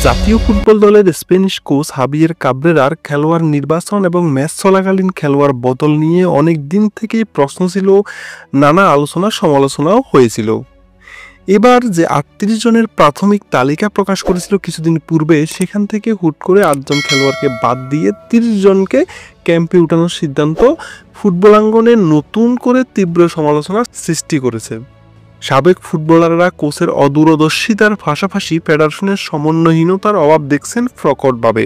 জাতীয় ফুটবল দলের Spanish coach হাবিয়ের কাব্রেরার খেলোয়াড় নির্বাচন এবং ম্যাচ চলাকালীন খেলোয়াড় বদল নিয়ে অনেক দিন থেকেই প্রশ্ন ছিল, নানা আলোচনা সমালোচনাও হয়েছিল। এবার যে ৩৮ জনের প্রাথমিক তালিকা প্রকাশ করেছিল কিছুদিন পূর্বে, সেখান থেকে হুট করে ৮ জন খেলোয়াড়কে বাদ দিয়ে ৩০ জনকে ক্যাম্পে উঠানোর সিদ্ধান্ত ফুটবলাঙ্গনে নতুন করে তীব্র সমালোচনার সৃষ্টি করেছে। সাবেক ফুটবলাররা কোচের অদূরদর্শিতার পাশাপাশি ফেডারেশনের সমন্বয়হীনতার অভাব দেখছেন প্রকটভাবে।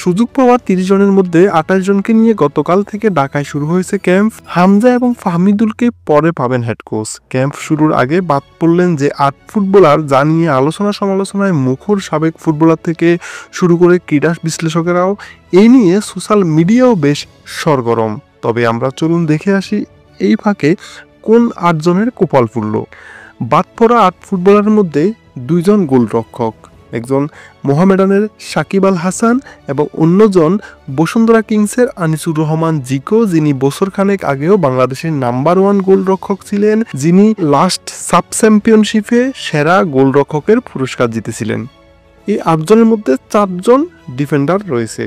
সুযোগ পাওয়া ৩০ জনের মধ্যে ২৮ জনকে নিয়ে গতকাল থেকে ঢাকায় শুরু হয়েছে ক্যাম্প। হামজা এবং ফাহমিদুলকে পরে পাবেন হেড কোচ। ক্যাম্প শুরুর আগে বাদ পড়লেন যে ৮ ফুটবলার, যা নিয়ে আলোচনা সমালোচনায় মুখর সাবেক ফুটবলার থেকে শুরু করে ক্রীড়া বিশ্লেষকেরাও। এই নিয়ে সোশ্যাল মিডিয়াও বেশ সরগরম। তবে আমরা চলুন দেখে আসি এই ফাঁকে কোন ৮ জনের কপাল ফুলল। বাদ পড়া ৮ ফুটবলারের মধ্যে ২ জন গোলরক্ষক, একজন মোহামেডানের সাকিব আল হাসান এবং অন্যজন বসুন্ধরা কিংসের আনিসুর রহমান জিকো, যিনি বছরখানেক আগেও বাংলাদেশের নাম্বার 1 গোলরক্ষক ছিলেন, যিনি লাস্ট সাব চ্যাম্পিয়নশিপে সেরা গোলরক্ষকের পুরস্কার জিতেছিলেন। এই ৮ জনের মধ্যে ৪ জন ডিফেন্ডার রয়েছে।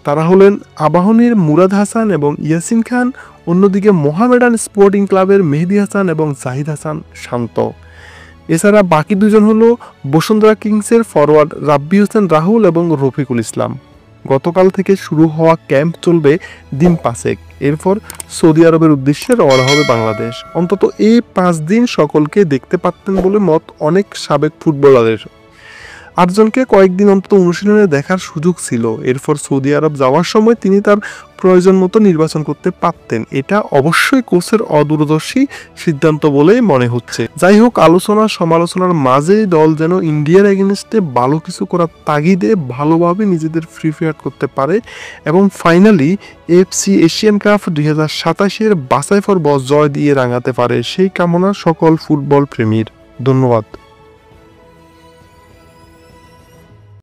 তারা হলেন আবাহনীর মুরাদ হাসান এবং ইয়াসিন খান, অন্যদিকে মোহামেডান স্পোর্টিং ক্লাবের মেহেদী হাসান এবং জাহিদ হাসান শান্ত। এছাড়া বাকি ২ জন হলো বসুন্ধরা কিংসের ফরওয়ার্ড রাব্বি হোসেন রাহুল এবং রফিকুল ইসলাম। গতকাল থেকে শুরু হওয়া ক্যাম্প চলবে দিন ৫, এরপর সৌদি আরবের উদ্দেশ্যে রওনা হবে বাংলাদেশ। অন্তত এই ৫ দিন সকলকে দেখতে পারতেন বলে মত অনেক সাবেক ফুটবলারের। ৮ জনকে কয়েকদিন অন্তত অনুশীলনে দেখার সুযোগ ছিল। এরপর সৌদি আরব যাওয়ার সময় তিনি তার প্রয়োজন মতো নির্বাচন করতে পারতেন। এটা অবশ্যই কোচের অদূরদর্শী সিদ্ধান্ত বলেই মনে হচ্ছে। যাই হোক, আলোচনা সমালোচনার মাঝেই দল যেন ইন্ডিয়ার এগেনস্টে ভালো কিছু করার তাগিদে ভালোভাবে নিজেদের প্রিপেয়ার করতে পারে এবং ফাইনালি এফসি এশিয়ান কাপ ২০২৭-এর বাছাই পর্ব জয় দিয়ে রাঙাতে পারে, সেই কামনা সকল ফুটবল প্রেমীর। ধন্যবাদ।